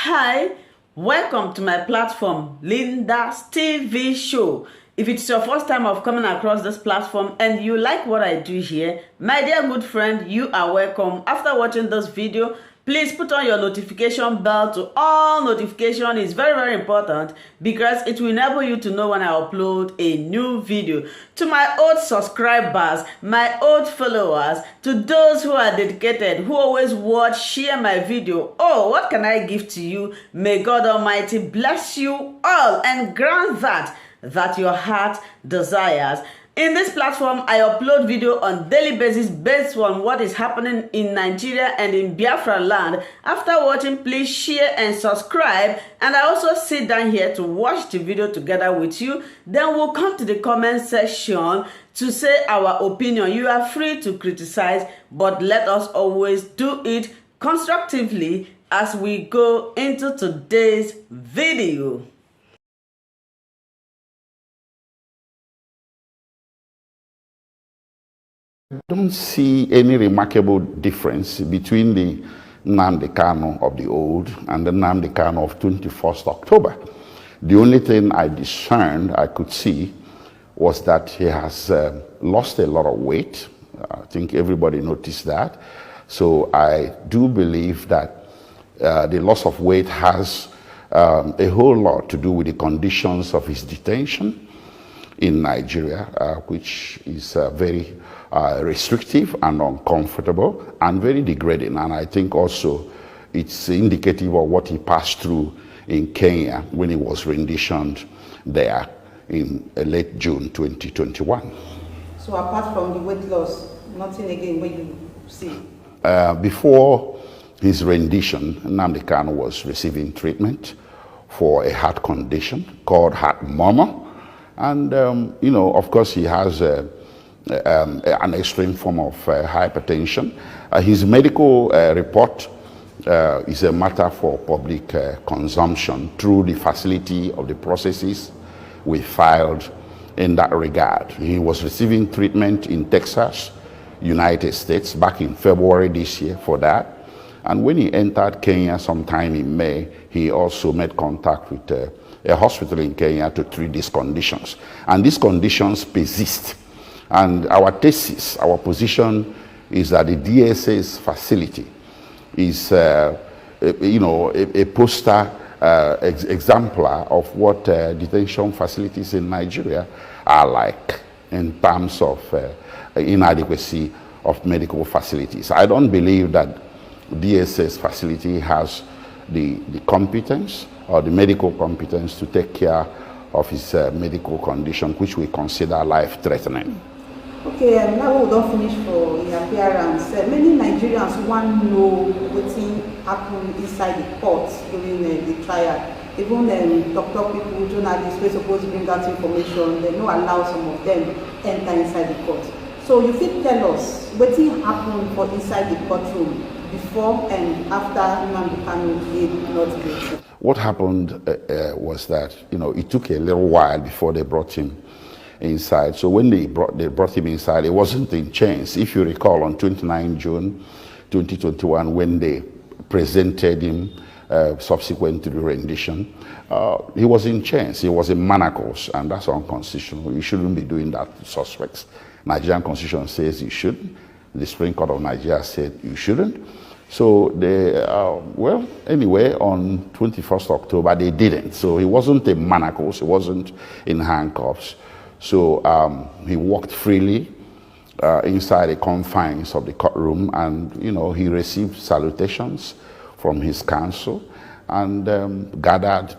Hi, welcome to my platform, Linda's TV show. If it's your first time of coming across this platform and you like what I do here, my dear good friend, you are welcome. After watching this video, please put on your notification bell to all notification. Is very important because it will enable you to know when I upload a new video. To my old subscribers, my old followers, to those who are dedicated, who always watch, share my video, oh, what can I give to you? May God Almighty bless you all and grant that your heart desires. In this platform, I upload video on daily basis based on what is happening in Nigeria and in Biafra land. After watching, please share and subscribe. And I also sit down here to watch the video together with you. Then we'll come to the comment section to say our opinion. You are free to criticize, but let us always do it constructively as we go into today's video. I don't see any remarkable difference between the Nnamdi Kanu of the old and the Nnamdi Kanu of 21st October. The only thing I discerned, I could see, was that he has lost a lot of weight. I think everybody noticed that. So I do believe that the loss of weight has a whole lot to do with the conditions of his detention in Nigeria, which is very restrictive and uncomfortable and very degrading. And I think also it's indicative of what he passed through in Kenya when he was renditioned there in late June 2021. So apart from the weight loss, nothing again what you see? Before his rendition, Nnamdi Kanu was receiving treatment for a heart condition called heart murmur. And, of course, he has an extreme form of hypertension. His medical report is a matter for public consumption through the facility of the processes we filed in that regard. He was receiving treatment in Texas, United States, back in February this year for that. And when he entered Kenya sometime in May, he also made contact with a hospital in Kenya to treat these conditions. And these conditions persist. And our thesis, our position is that the DSA's facility is, a poster exemplar of what detention facilities in Nigeria are like in terms of inadequacy of medical facilities. I don't believe that DSA's facility has the competence or the medical competence to take care of his medical condition, which we consider life-threatening. Okay, now we don't finish for his appearance. Many Nigerians want to know what happened inside the court during the trial. Even doctor people, journalists, were supposed to bring out information. They don't allow some of them enter inside the court. So you fit tell us what happened for inside the courtroom before and after Nnamdi Kanu did not guilty? What happened was that, it took a little while before they brought him inside. So when they brought him inside, it wasn't in chains. If you recall, on 29 June 2021, when they presented him subsequent to the rendition, he was in chains. He was in manacles, and that's unconstitutional. You shouldn't be doing that to suspects. Nigerian Constitution says you shouldn't. The Supreme Court of Nigeria said you shouldn't. So they, anyway, on 21st October, they didn't. So he wasn't in manacles, he wasn't in handcuffs. So he walked freely inside the confines of the courtroom, and, he received salutations from his counsel and gathered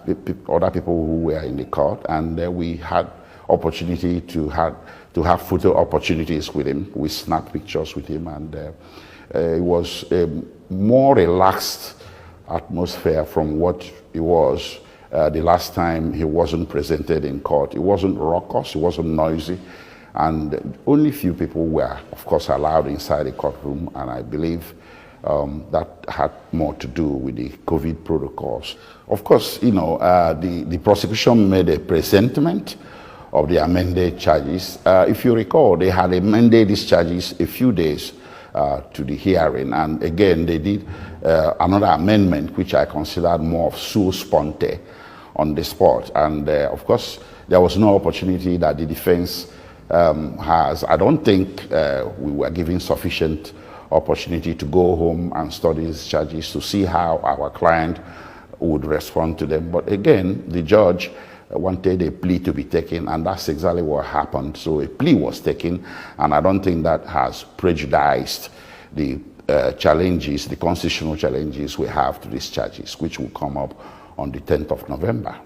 other people who were in the court, and we had opportunity to have photo opportunities with him. We snapped pictures with him, and it was a more relaxed atmosphere from what it was the last time he wasn't presented in court. It wasn't raucous, it wasn't noisy, and only few people were, of course, allowed inside the courtroom, and I believe that had more to do with the COVID protocols. Of course, the prosecution made a presentment of the amended charges. If you recall, they had amended these charges a few days to the hearing. And again, they did another amendment, which I considered more of sua sponte on the spot. And of course, there was no opportunity that the defense has. I don't think we were given sufficient opportunity to go home and study these charges to see how our client would respond to them. But again, the judge wanted a plea to be taken, and that's exactly what happened. So a plea was taken, and I don't think that has prejudiced the challenges, the constitutional challenges we have to these charges, which will come up on the 10th of November.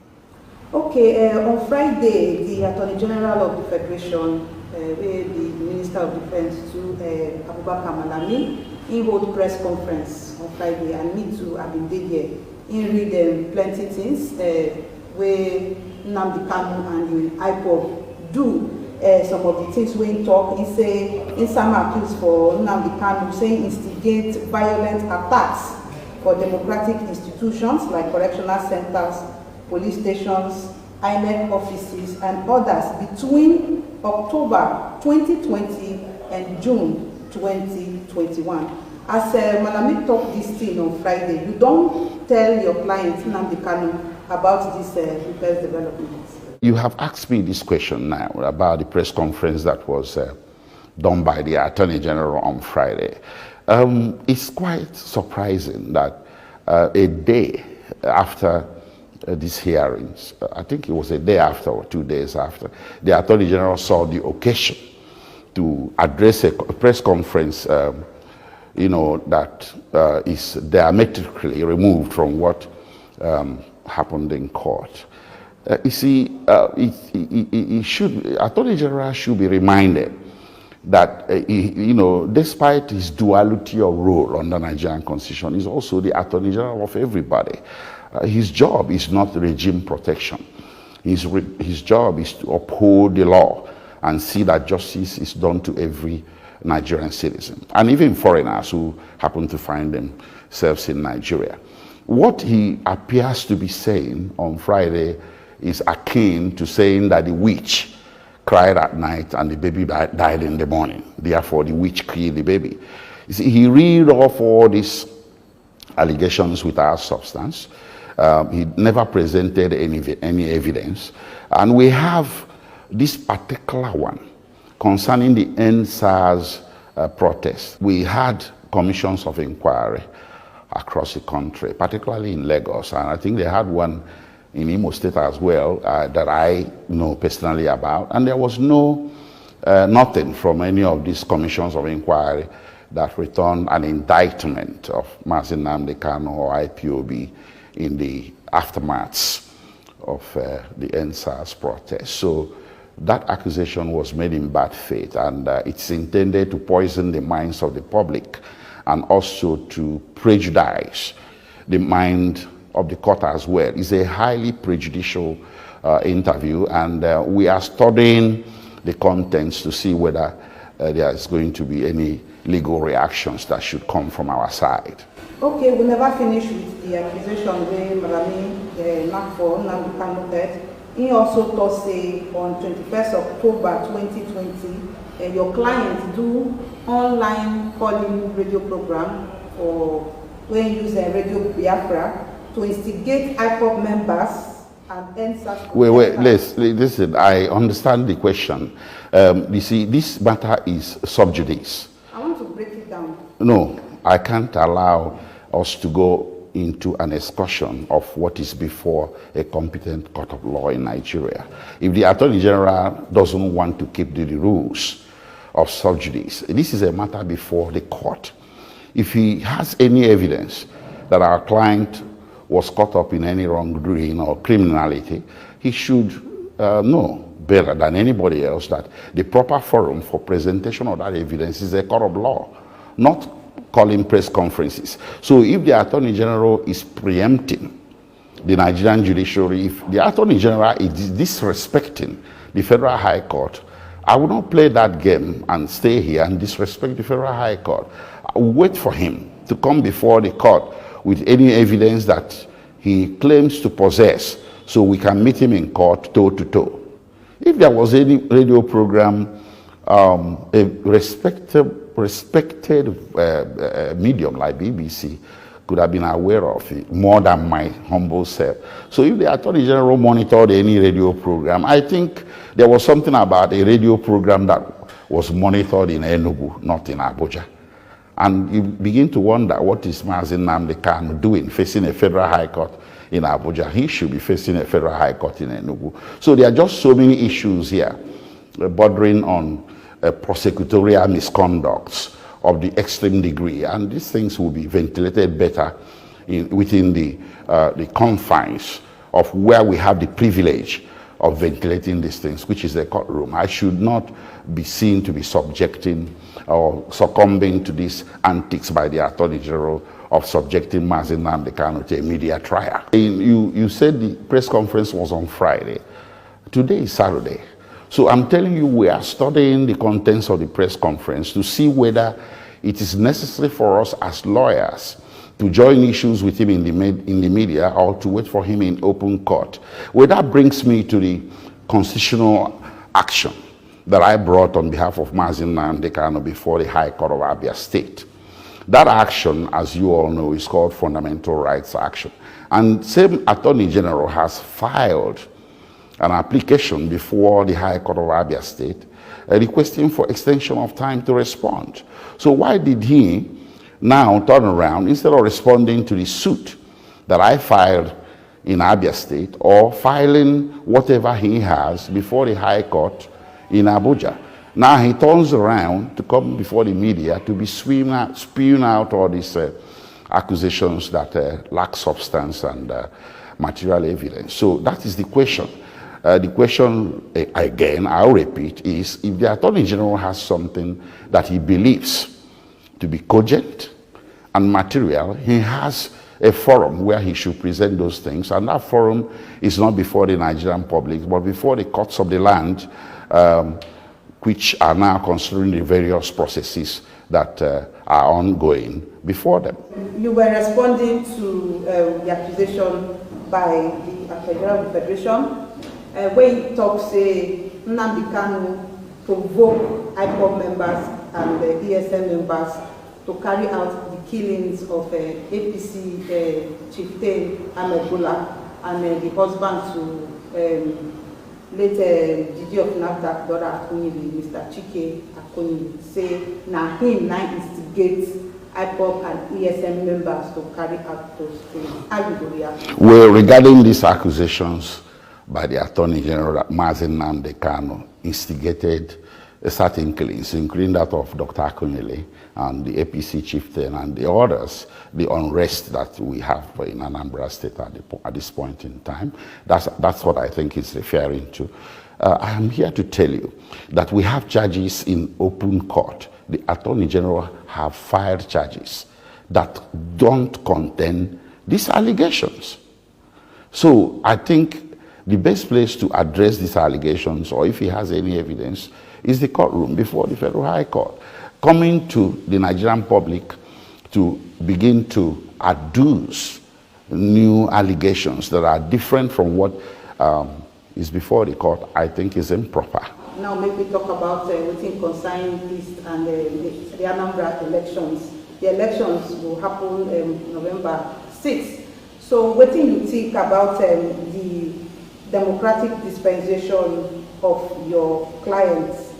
Okay, on Friday, the Attorney General of the Federation, where the Minister of Defense to Abubakar Malami, he hold press conference on Friday, and me too, I've been there. He read plenty things where Nnamdi Kanu and the IPOB do. Some of the things we talk, he say, in some accused for Nnamdi Kanu, saying instigate violent attacks for democratic institutions like correctional centers, police stations, INEC offices, and others between October 2020 and June 2021. As Malami talked this thing on Friday, you don't tell your client, Nnamdi Kanu, about this latest developments. You have asked me this question now about the press conference that was done by the Attorney General on Friday. It's quite surprising that a day after these hearings, I think it was a day after or 2 days after, the Attorney General saw the occasion to address a press conference, that is diametrically removed from what happened in court. You see, Attorney General should be reminded that, despite his duality of role under Nigerian Constitution, he's also the Attorney General of everybody. His job is not regime protection. His job is to uphold the law and see that justice is done to every Nigerian citizen, and even foreigners who happen to find themselves in Nigeria. What he appears to be saying on Friday is akin to saying that the witch cried at night and the baby died in the morning. Therefore, the witch killed the baby. You see, he read off all these allegations without substance. He never presented any evidence. And we have this particular one concerning the NSAS protest. We had commissions of inquiry across the country, particularly in Lagos, and I think they had one in Imo State as well that I know personally about, and there was nothing from any of these commissions of inquiry that returned an indictment of Mazi Nnamdi Kanu or IPOB in the aftermaths of the NSAS protest. So that accusation was made in bad faith, and it's intended to poison the minds of the public and also to prejudice the mind of the court as well. It's a highly prejudicial interview, and we are studying the contents to see whether there is going to be any legal reactions that should come from our side. Okay, we never finish with the accusation where Malami knocked for Nnamdi Kanu head. He also thought, say, on 21st October 2020, your client do online calling radio program for when you use Radio Biafra to instigate IPOB members and NSAS. Wait, listen, I understand the question. You see, this matter is sub judice. I want to break it down. No, I can't allow us to go into an excursion of what is before a competent court of law in Nigeria. If the Attorney General doesn't want to keep the rules of sub judice, this is a matter before the court. If he has any evidence that our client was caught up in any wrongdoing or criminality, he should know better than anybody else that the proper forum for presentation of that evidence is a court of law, not calling press conferences. So if the Attorney General is preempting the Nigerian judiciary, if the Attorney General is disrespecting the Federal High Court, I will not play that game and stay here and disrespect the Federal High Court. I will wait for him to come before the court with any evidence that he claims to possess, so we can meet him in court toe to toe. If there was any radio program, a respected respected medium like BBC could have been aware of it more than my humble self. So if the Attorney General monitored any radio program, I think there was something about a radio program that was monitored in Enugu, not in Abuja. And you begin to wonder, what is Nnamdi Kanu doing, facing a federal high court in Abuja? He should be facing a federal high court in Enugu. So there are just so many issues here bordering on prosecutorial misconducts of the extreme degree, and these things will be ventilated better within the confines of where we have the privilege of ventilating these things, which is the courtroom. I should not be seen to be subjecting or succumbing to these antics by the Attorney General of subjecting Nnamdi Kanu to a media trial. You said the press conference was on Friday. Today is Saturday. So I'm telling you, we are studying the contents of the press conference to see whether it is necessary for us as lawyers to join issues with him in the media or to wait for him in open court. Well, that brings me to the constitutional action that I brought on behalf of Nnamdi Kanu before the High Court of Abia State. That action, as you all know, is called Fundamental Rights Action. And same Attorney General has filed an application before the High Court of Abia State requesting for extension of time to respond. So why did he now turn around, instead of responding to the suit that I filed in Abia State or filing whatever he has before the High Court in Abuja? Now he turns around to come before the media to be spewing out all these accusations that lack substance and material evidence. So that is the question. The question, again, I'll repeat, is if the Attorney General has something that he believes to be cogent and material, he has a forum where he should present those things, and that forum is not before the Nigerian public, but before the courts of the land, which are now considering the various processes that are ongoing before them. You were responding to the accusation by the Attorney General of the Federation, where he talks, Nnamdi Kanu provoked IPOB members and the ESM members to carry out the killings of APC chieftain Ahmed Bola and the husband to late Gigi of NAFDAC, daughter Akunyili, Mr. Chike Akunyili, say now him now instigates IPOB and ESM members to carry out those killings. How do you react? Well, regarding these accusations by the Attorney General that Nnamdi Kanu instigated certain killings, including that of Dr. Akunyili and the APC chieftain and the others, the unrest that we have in Anambra State at this point in time. That's what I think he's referring to. I am here to tell you that we have charges in open court. The Attorney General have filed charges that don't contain these allegations. So I think the best place to address these allegations, or if he has any evidence, is the courtroom before the Federal High Court. Coming to the Nigerian public to begin to adduce new allegations that are different from what is before the court, I think is improper. Now maybe talk about within concerning this and the Anambra elections. The elections will happen November 6th. So what do you think about the democratic dispensation of your clients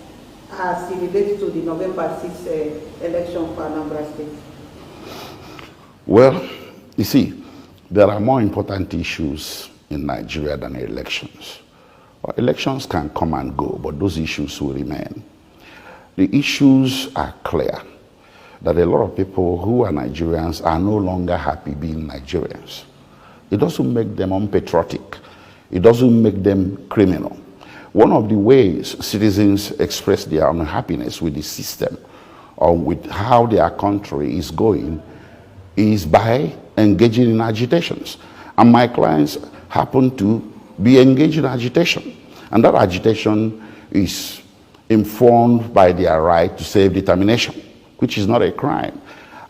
as it relates to the November 6th election for Anambra State? Well, you see, there are more important issues in Nigeria than elections. Elections can come and go, but those issues will remain. The issues are clear, that a lot of people who are Nigerians are no longer happy being Nigerians. It doesn't make them unpatriotic. It doesn't make them criminal. One of the ways citizens express their unhappiness with the system or with how their country is going is by engaging in agitations. And my clients happen to be engaged in agitation. And that agitation is informed by their right to self-determination, which is not a crime.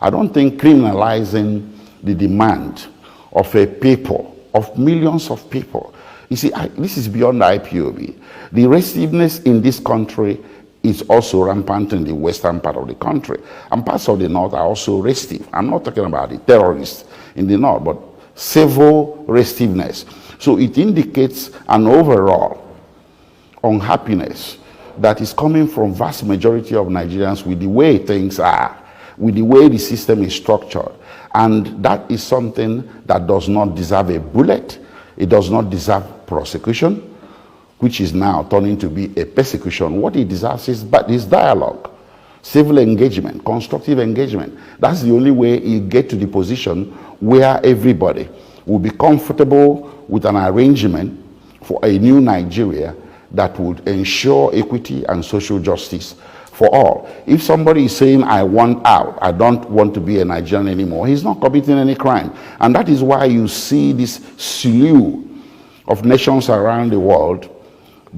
I don't think criminalizing the demand of a people, of millions of people. You see, this is beyond IPOB. The restiveness in this country It's also rampant in the western part of the country. And parts of the north are also restive. I'm not talking about the terrorists in the north, but civil restiveness. So it indicates an overall unhappiness that is coming from vast majority of Nigerians with the way things are, with the way the system is structured. And that is something that does not deserve a bullet. It does not deserve prosecution, which is now turning to be a persecution. What it deserves is dialogue, civil engagement, constructive engagement. That's the only way you get to the position where everybody will be comfortable with an arrangement for a new Nigeria that would ensure equity and social justice for all. If somebody is saying, I want out, I don't want to be a Nigerian anymore, he's not committing any crime. And that is why you see this slew of nations around the world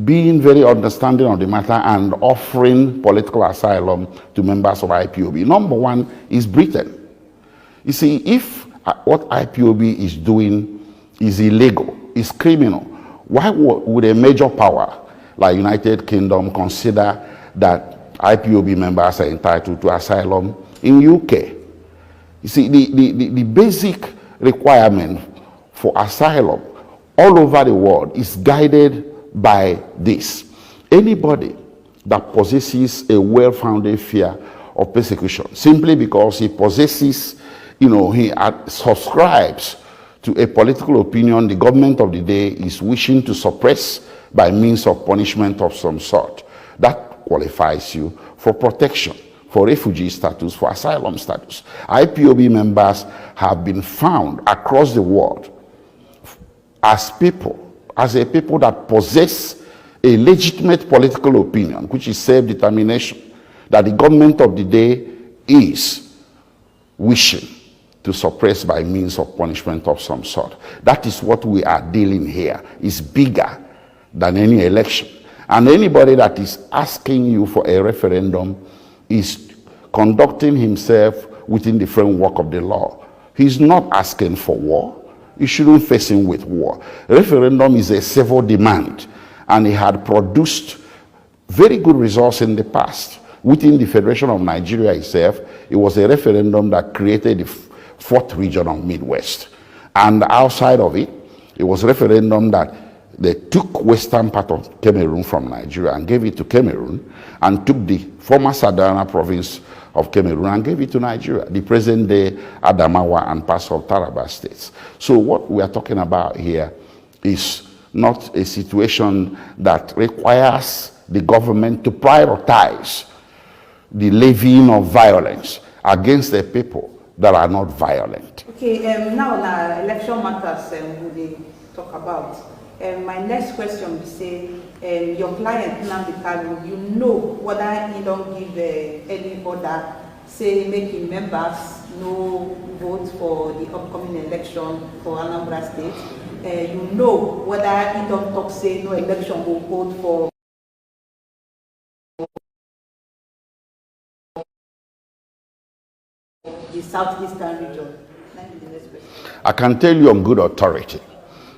being very understanding of the matter and offering political asylum to members of IPOB. Number one is Britain. You see, if what IPOB is doing is illegal, is criminal, why would a major power like United Kingdom consider that IPOB members are entitled to asylum in UK? You see, the basic requirement for asylum all over the world is guided by this. Anybody that possesses a well-founded fear of persecution simply because he possesses, he subscribes to a political opinion the government of the day is wishing to suppress by means of punishment of some sort, that qualifies you for protection, for refugee status, for asylum status. IPOB members have been found across the world as a people that possess a legitimate political opinion, which is self-determination, that the government of the day is wishing to suppress by means of punishment of some sort. That is what we are dealing here. It's bigger than any election. And anybody that is asking you for a referendum is conducting himself within the framework of the law. He's not asking for war. You shouldn't face him with war. A referendum is a civil demand, and it had produced very good results in the past. Within the Federation of Nigeria itself, it was a referendum that created the fourth region of Midwest. And outside of it, it was a referendum that they took western part of Cameroon from Nigeria and gave it to Cameroon, and took the former Sadana province of Cameroon and gave it to Nigeria, the present-day Adamawa and parts of Taraba states. So what we are talking about here is not a situation that requires the government to prioritize the levying of violence against the people that are not violent. Okay, now election matters we talk about. My next question is say, your client Nnamdi Kanu, you know whether he don't give any order, say making members no vote for the upcoming election for Anambra State. You know whether he don't talk say no election will vote for the southeastern region. I can tell you on good authority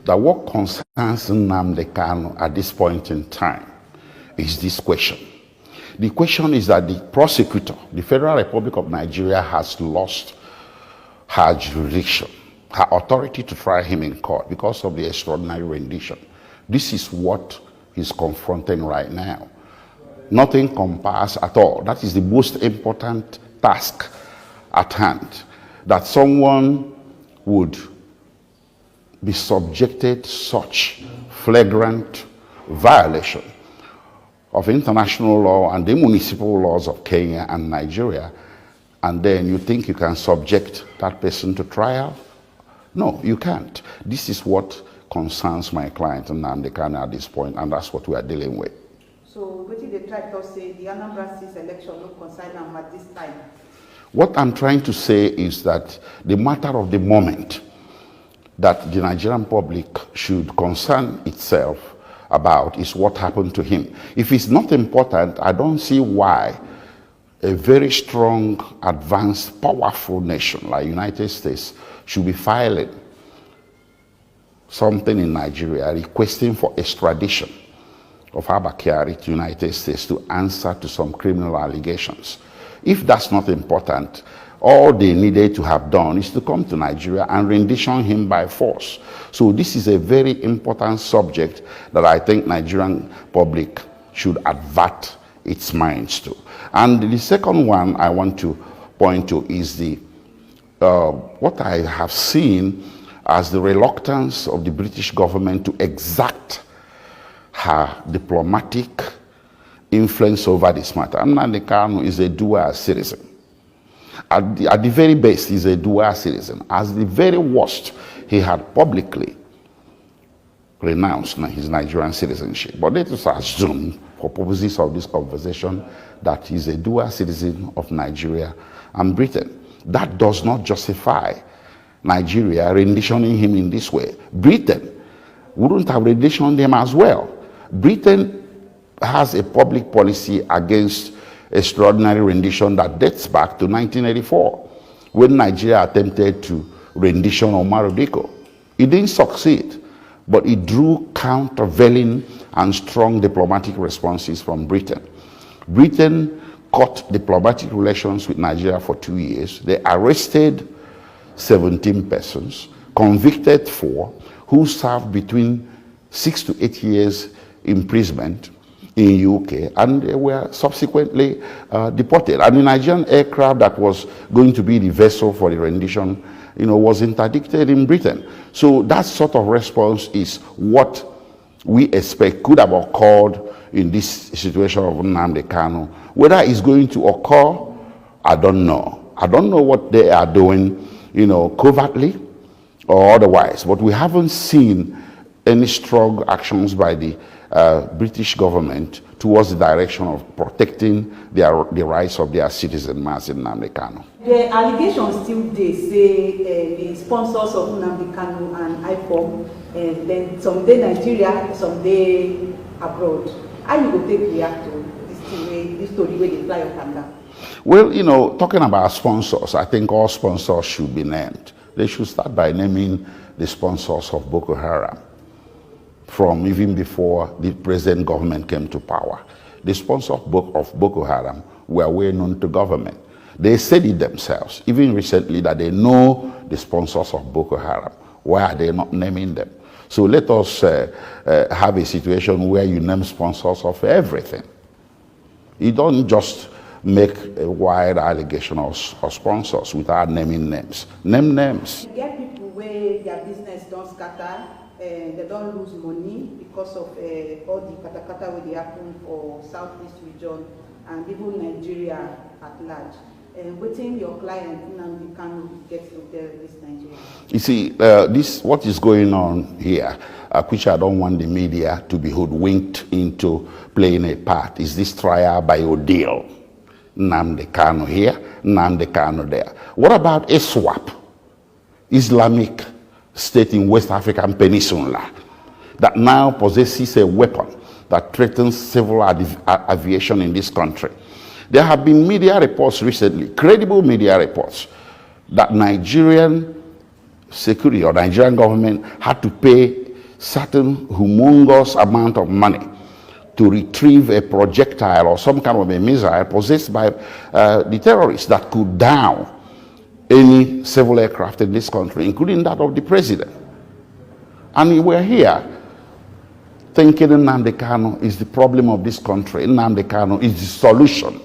that what concerns Nnamdi Kanu at this point in time is this question. The question is that the prosecutor, the Federal Republic of Nigeria, has lost her jurisdiction, her authority to try him in court because of the extraordinary rendition. This is what he's confronting right now. Nothing compares at all. That is the most important task at hand, that someone would be subjected to such flagrant violation of international law and the municipal laws of Kenya and Nigeria, and then you think you can subject that person to trial? No, you can't. This is what concerns my client Nnamdi Kanu at this point, and that's what we are dealing with. So what did they try to say the Anambra State election no concern them at this time? What I'm trying to say is that the matter of the moment that the Nigerian public should concern itself about is what happened to him. If it's not important, I don't see why a very strong, advanced, powerful nation like United States should be filing something in Nigeria requesting for extradition of Abakari to the United States to answer to some criminal allegations. If that's not important, all they needed to have done is to come to Nigeria and rendition him by force. So this is a very important subject that I think Nigerian public should avert its minds to. And the second one I want to point to is the what I have seen as the reluctance of the British government to exact her diplomatic influence over this matter. Nnamdi Kanu is a dual citizen. At the very best, he's a dual citizen. As the very worst, he had publicly renounced his Nigerian citizenship. But let us assume, for purposes of this conversation, that he's a dual citizen of Nigeria and Britain. That does not justify Nigeria renditioning him in this way. Britain wouldn't have renditioned him as well. Britain has a public policy against extraordinary rendition that dates back to 1984, when Nigeria attempted to rendition Omar Diko. It didn't succeed, but it drew countervailing and strong diplomatic responses from Britain. Britain cut diplomatic relations with Nigeria for 2 years. They arrested 17 persons, convicted 4, who served between 6 to 8 years imprisonment in UK, and they were subsequently deported. And the Nigerian aircraft that was going to be the vessel for the rendition, was interdicted in Britain. So that sort of response is what we expect could have occurred in this situation of Nnamdi Kanu. Whether it's going to occur, I don't know. I don't know what they are doing, covertly or otherwise. But we haven't seen any strong actions by the British government towards the direction of protecting the rights of their citizen, Mazi Nnamdi Kanu. The allegations still they say the sponsors of Nnamdi Kanu and IPOB, then some day Nigeria, some day abroad. How you go take react to this story where they fly up and down? Well, talking about sponsors, I think all sponsors should be named. They should start by naming the sponsors of Boko Haram from even before the present government came to power. The sponsors of Boko Haram were well known to government. They said it themselves, even recently, that they know the sponsors of Boko Haram. Why are they not naming them? So let us have a situation where you name sponsors of everything. You don't just make a wide allegation of sponsors without naming names. Name names. You get people where their business don't scatter, they don't lose money because of all the katakata where they happen for Southeast region and even Nigeria at large. Waiting your client Nnamdi Kanu gets to tell this Nigeria. You see, what is going on here, which I don't want the media to be hoodwinked into playing a part, is this trial by ordeal. Nnamdi Kanu here, Nnamdi Kanu there. What about ISWAP, Islamic State in West African Peninsula, that now possesses a weapon that threatens civil aviation in this country? There have been media reports recently, credible media reports, that Nigerian security or Nigerian government had to pay certain humongous amount of money to retrieve a projectile or some kind of a missile possessed by the terrorists that could down any civil aircraft in this country, including that of the president. And we're here thinking Nnamdi Kanu is the problem of this country. Nnamdi Kanu is the solution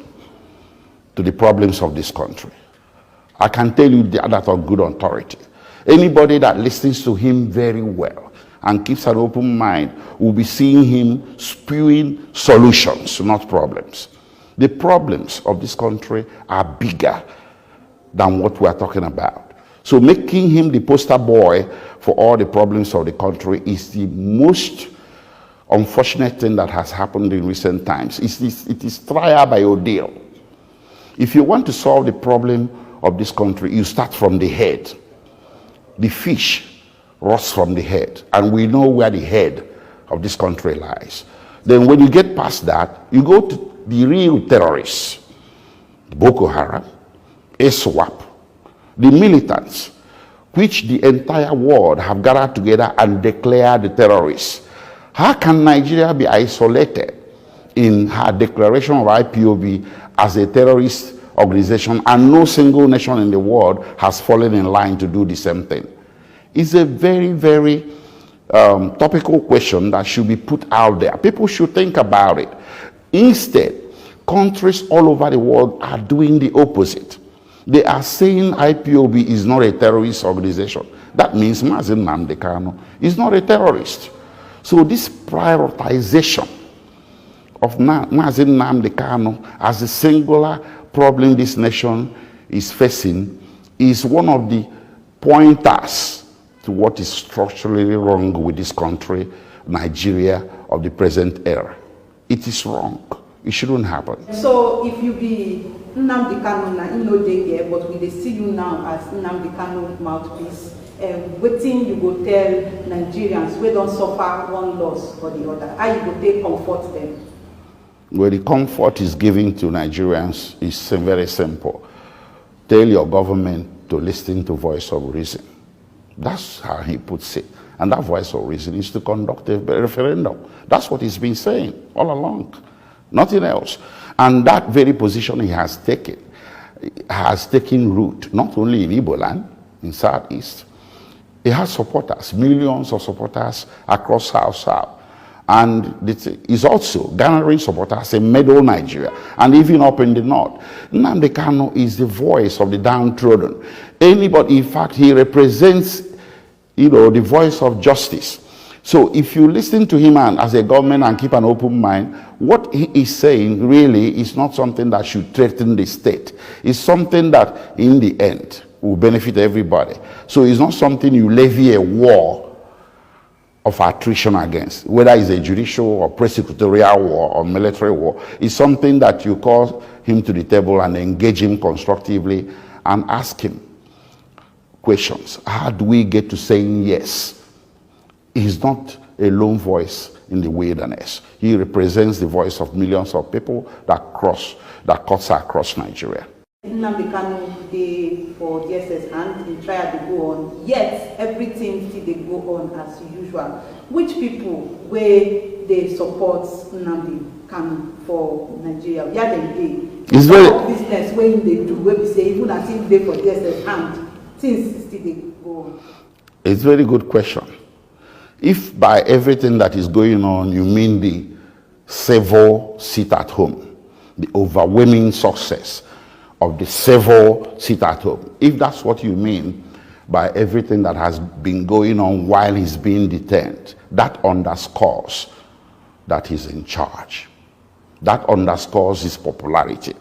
to the problems of this country. I can tell you that on good authority. Anybody that listens to him very well and keeps an open mind will be seeing him spewing solutions, not problems. The problems of this country are bigger than what we are talking about. So making him the poster boy for all the problems of the country is the most unfortunate thing that has happened in recent times. It is trial by ordeal. If you want to solve the problem of this country, you start from the head. The fish rots from the head, and we know where the head of this country lies. Then when you get past that, you go to the real terrorists, Boko Haram, ISWAP, the militants, which the entire world have gathered together and declared the terrorists. How can Nigeria be isolated in her declaration of IPOB as a terrorist organization and no single nation in the world has fallen in line to do the same thing? It's a very, very topical question that should be put out there. People should think about it. Instead, countries all over the world are doing the opposite. They are saying IPOB is not a terrorist organization. That means Nnamdi Kanu is not a terrorist. So this prioritization of Nnamdi Kanu as the singular problem this nation is facing is one of the pointers to what is structurally wrong with this country, Nigeria of the present era. It is wrong. It shouldn't happen. So if you be Nnamdi Kanu, na no dey here, but we dey see you now as Nnamdi Kanu mouthpiece. Wetin you go tell Nigerians wey don suffer one loss or the other? How you go take comfort them? Well, the comfort is giving to Nigerians is very simple. Tell your government to listen to voice of reason. That's how he puts it. And that voice of reason is to conduct a referendum. That's what he's been saying all along. Nothing else. And that very position he has taken root, not only in Igbo land, in Southeast. He has supporters, millions of supporters across South. And he's also garnering supporters in middle Nigeria and even up in the north. Nnamdi Kanu is the voice of the downtrodden. Anybody, in fact, he represents, the voice of justice. So if you listen to him and as a government and keep an open mind, what he is saying really is not something that should threaten the state. It's something that, in the end, will benefit everybody. So it's not something you levy a war of attrition against, whether it's a judicial or prosecutorial war or military war. It's something that you call him to the table and engage him constructively and ask him questions. How do we get to saying yes? He's not a lone voice in the wilderness. He represents the voice of millions of people that cuts across Nigeria. Nnamdi Kanu dey for DSS hand in trial to go on, yet everything still dey go on as usual. Which people wey dey support Nnamdi Kanu for Nigeria, where dem dey? It's very business wey im dey do, wey be say even as im dey for DSS hand, things still dey go on. It's a very good question. If by everything that is going on you mean the civil sit at home, the overwhelming success of the civil sit at home, if that's what you mean by everything that has been going on while he's being detained, that underscores that he's in charge. That underscores his popularity.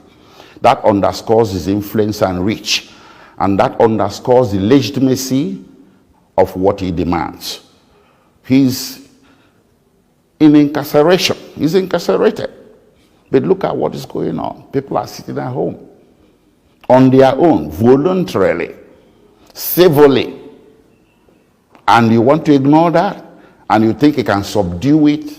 That underscores his influence and reach. And that underscores the legitimacy of what he demands. He's in incarceration. He's incarcerated. But look at what is going on. People are sitting at home on their own, voluntarily, civilly. And you want to ignore that? And you think you can subdue it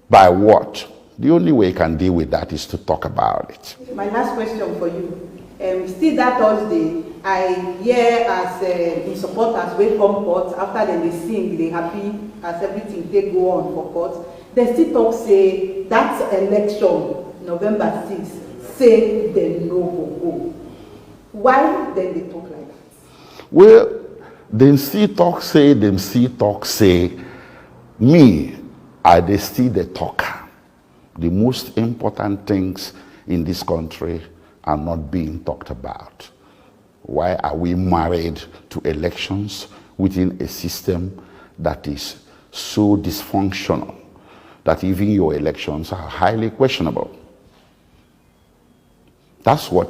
by what? The only way you can deal with that is to talk about it. My last question for you. Still that Thursday, I hear as in supporters wey come court after dem dey sing, they happy as everything they go on for court. They still talk say that election, November 6th, say dem no go go. Why then they talk like that? Well, dem still talk say, me, I dey still the talker. The most important things in this country are not being talked about. Why are we married to elections within a system that is so dysfunctional that even your elections are highly questionable? That's what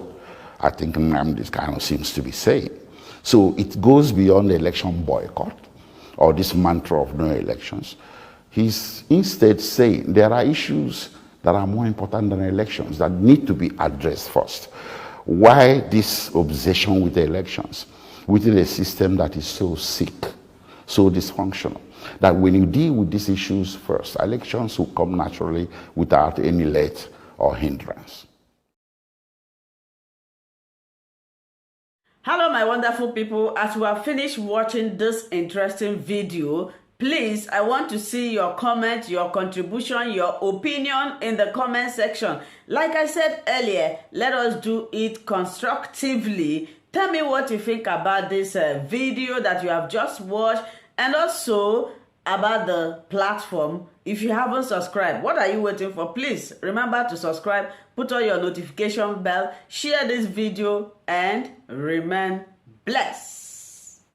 I think Nnamdi Kanu seems to be saying. So it goes beyond the election boycott or this mantra of no elections. He's instead saying there are issues that are more important than elections that need to be addressed first. Why this obsession with the elections within a system that is so sick, so dysfunctional, that when you deal with these issues first, elections will come naturally without any let or hindrance. Hello, my wonderful people. As we have finished watching this interesting video, Please, I want to see your comment, your contribution, your opinion in the comment section. Like I said earlier, let us do it constructively. Tell me what you think about this video that you have just watched, and also about the platform. If you haven't subscribed, what are you waiting for? Please remember to subscribe, put on your notification bell, share this video, and remain blessed.